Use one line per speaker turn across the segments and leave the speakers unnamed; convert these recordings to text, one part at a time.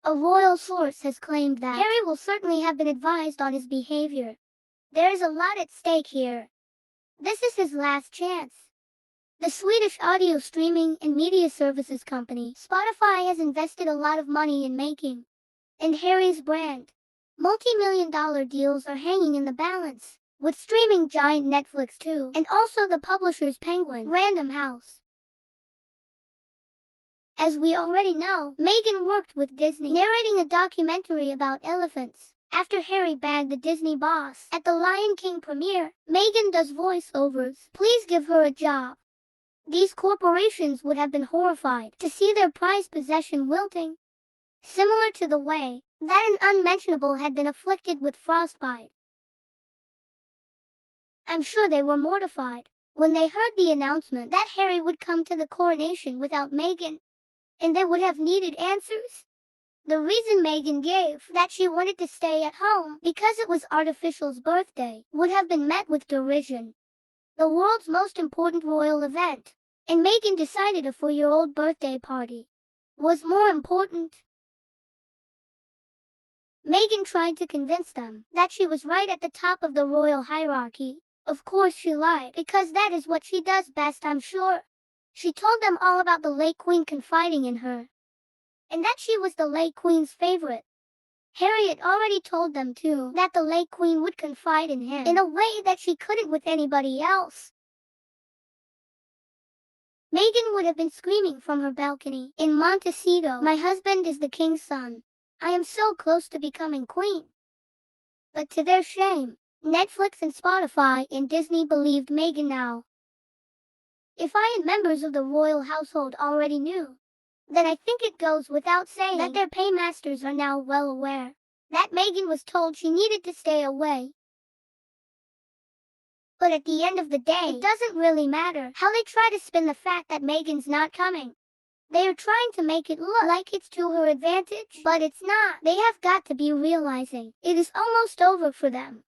A royal source has claimed that Harry will certainly have been advised on his behavior. There is a lot at stake here. This is his last chance. The Swedish audio streaming and media services company, Spotify, has invested a lot of money in making and Harry's brand. Multi-million-dollar deals are hanging in the balance, with streaming giant Netflix too, and also the publisher's Penguin Random House. As we already know, Meghan worked with Disney, narrating a documentary about elephants. After Harry bagged the Disney boss at the Lion King premiere, Meghan does voiceovers. Please give her a job. These corporations would have been horrified to see their prized possession wilting, similar to the way that an unmentionable had been afflicted with frostbite. I'm sure they were mortified when they heard the announcement that Harry would come to the coronation without Meghan, and they would have needed answers. The reason Meghan gave, that she wanted to stay at home because it was Artificial's birthday, would have been met with derision. The world's most important royal event, and Meghan decided a 4-year-old birthday party was more important. Meghan tried to convince them that she was right at the top of the royal hierarchy. Of course she lied, because that is what she does best, I'm sure. She told them all about the late Queen confiding in her, and that she was the late Queen's favorite. Harry had already told them too that the late Queen would confide in him in a way that she couldn't with anybody else. Meghan would have been screaming from her balcony in Montecito, "My husband is the king's son. I am so close to becoming queen." But to their shame, Netflix and Spotify and Disney believed Meghan now. If I and members of the royal household already knew, then I think it goes without saying that their paymasters are now well aware that Meghan was told she needed to stay away. But at the end of the day, it doesn't really matter how they try to spin the fact that Meghan's not coming. They are trying to make it look like it's to her advantage, but it's not. They have got to be realizing it is almost over for them.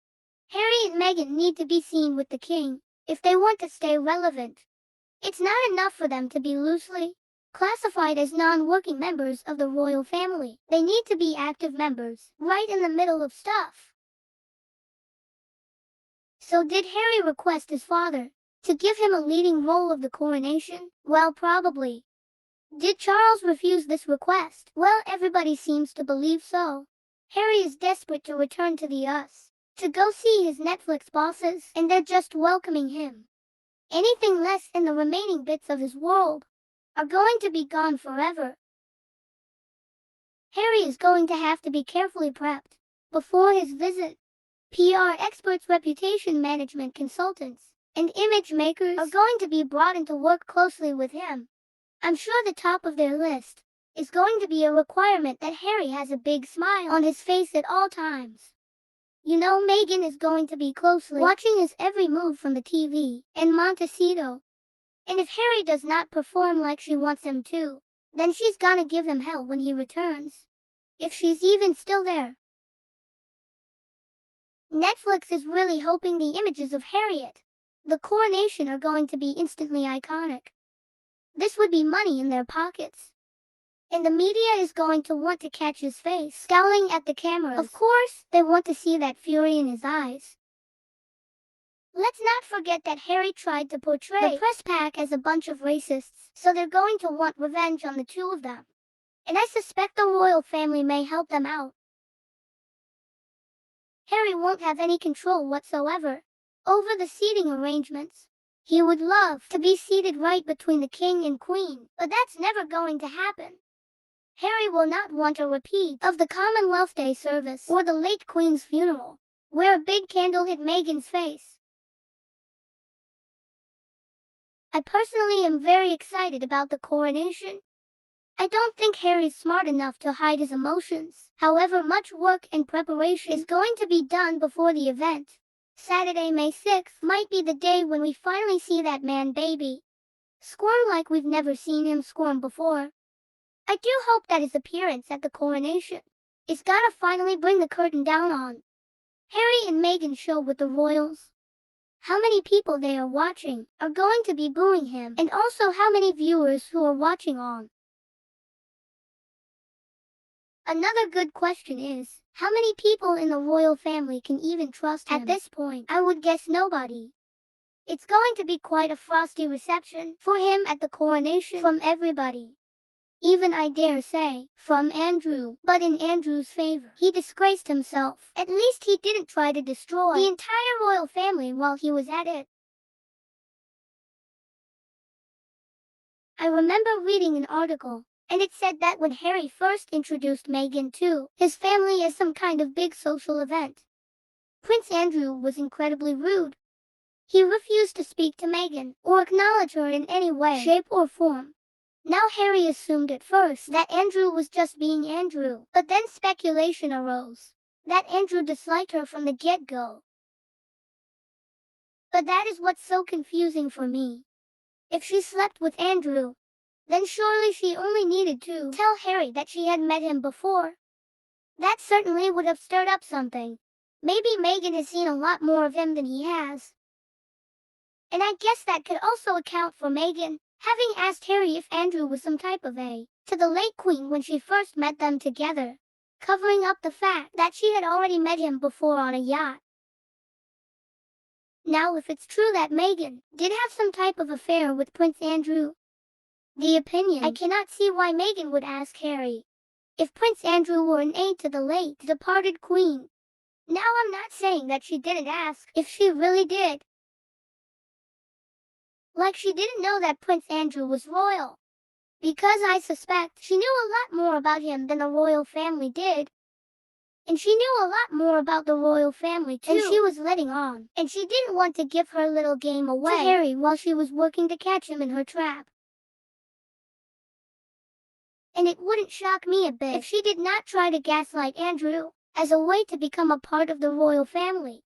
Harry and Meghan need to be seen with the king if they want to stay relevant. It's not enough for them to be loosely classified as non-working members of the royal family. They need to be active members, right in the middle of stuff. So did Harry request his father to give him a leading role of the coronation? Well, probably. Did Charles refuse this request? Well, everybody seems to believe so. Harry is desperate to return to the US, to go see his Netflix bosses, and they're just welcoming him. Anything less in the remaining bits of his world are going to be gone forever. Harry is going to have to be carefully prepped before his visit. PR experts, reputation management consultants, and image makers are going to be brought in to work closely with him. I'm sure the top of their list is going to be a requirement that Harry has a big smile on his face at all times. You know, Meghan is going to be closely watching his every move from the TV in Montecito. And if Harry does not perform like she wants him to, then she's gonna give him hell when he returns, if she's even still there. Netflix is really hoping the images of Harry at the coronation are going to be instantly iconic. This would be money in their pockets. And the media is going to want to catch his face scowling at the cameras. Of course, they want to see that fury in his eyes. Let's not forget that Harry tried to portray the press pack as a bunch of racists, so they're going to want revenge on the two of them. And I suspect the royal family may help them out. Harry won't have any control whatsoever over the seating arrangements. He would love to be seated right between the king and queen, but that's never going to happen. Harry will not want a repeat of the Commonwealth Day service or the late Queen's funeral, where a big candle hit Meghan's face. I personally am very excited about the coronation. I don't think Harry's smart enough to hide his emotions. However, much work and preparation is going to be done before the event. Saturday, May 6th might be the day when we finally see that man baby squirm like we've never seen him squirm before. I do hope that his appearance at the coronation is gonna finally bring the curtain down on Harry and Meghan show with the royals. How many people they are watching are going to be booing him, and also how many viewers who are watching on Another good question is, how many people in the royal family can even trust him? At this point, I would guess nobody. It's going to be quite a frosty reception for him at the coronation from everybody. Even I dare say, from Andrew. But in Andrew's favor, he disgraced himself. At least he didn't try to destroy the entire royal family while he was at it. I remember reading an article, and it said that when Harry first introduced Meghan to his family as some kind of big social event, Prince Andrew was incredibly rude. He refused to speak to Meghan or acknowledge her in any way, shape, or form. Now Harry assumed at first that Andrew was just being Andrew, but then speculation arose that Andrew disliked her from the get-go. But that is what's so confusing for me. If she slept with Andrew, then surely she only needed to tell Harry that she had met him before. That certainly would have stirred up something. Maybe Meghan has seen a lot more of him than he has. And I guess that could also account for Meghan having asked Harry if Andrew was some type of a to the late Queen when she first met them together, covering up the fact that she had already met him before on a yacht. Now if it's true that Meghan did have some type of affair with Prince Andrew, I cannot see why Meghan would ask Harry if Prince Andrew were an aide to the late departed Queen. Now I'm not saying that she didn't ask if she really did. Like she didn't know that Prince Andrew was royal. Because I suspect she knew a lot more about him than the royal family did. And she knew a lot more about the royal family too. And she was letting on. And she didn't want to give her little game away to Harry while she was working to catch him in her trap. And it wouldn't shock me a bit if she did not try to gaslight Andrew as a way to become a part of the royal family.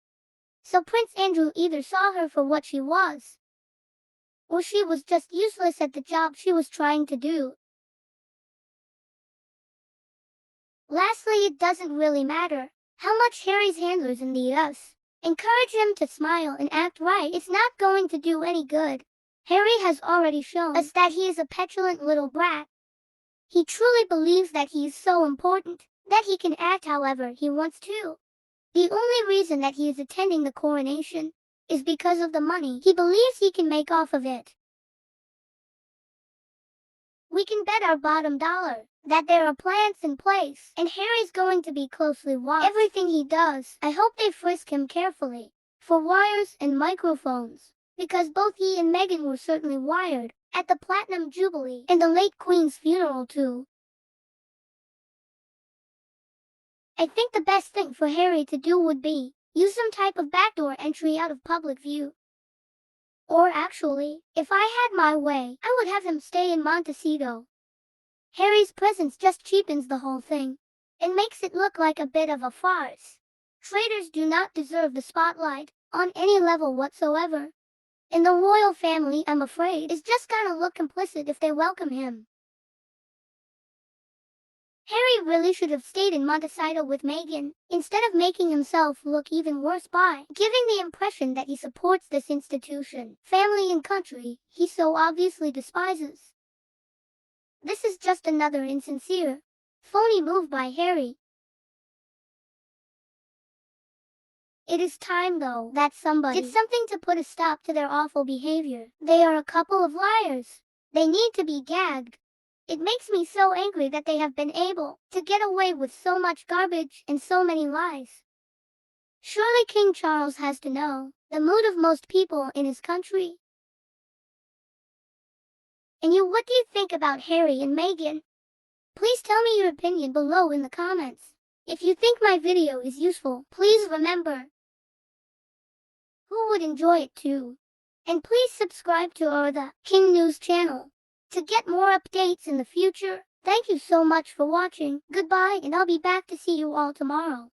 So Prince Andrew either saw her for what she was, or she was just useless at the job she was trying to do. Lastly, it doesn't really matter how much Harry's handlers in the US encourage him to smile and act right. It's not going to do any good. Harry has already shown us that he is a petulant little brat. He truly believes that he is so important that he can act however he wants to. The only reason that he is attending the coronation is because of the money he believes he can make off of it. We can bet our bottom dollar that there are plans in place, and Harry's going to be closely watched. Everything he does, I hope they frisk him carefully for wires and microphones, because both he and Meghan were certainly wired at the Platinum Jubilee and the late Queen's funeral too. I think the best thing for Harry to do would be use some type of backdoor entry out of public view. Or actually, if I had my way, I would have him stay in Montecito. Harry's presence just cheapens the whole thing and makes it look like a bit of a farce. Traitors do not deserve the spotlight on any level whatsoever. And the royal family, I'm afraid, is just gonna look complicit if they welcome him. Harry really should have stayed in Montecito with Meghan, instead of making himself look even worse by giving the impression that he supports this institution, family and country he so obviously despises. This is just another insincere, phony move by Harry. It is time, though, that somebody did something to put a stop to their awful behavior. They are a couple of liars. They need to be gagged. It makes me so angry that they have been able to get away with so much garbage and so many lies. Surely King Charles has to know the mood of most people in his country. And you, what do you think about Harry and Meghan? Please tell me your opinion below in the comments. If you think my video is useful, please remember who would enjoy it too. And please subscribe to our The King News channel to get more updates in the future. Thank you so much for watching. Goodbye, and I'll be back to see you all tomorrow.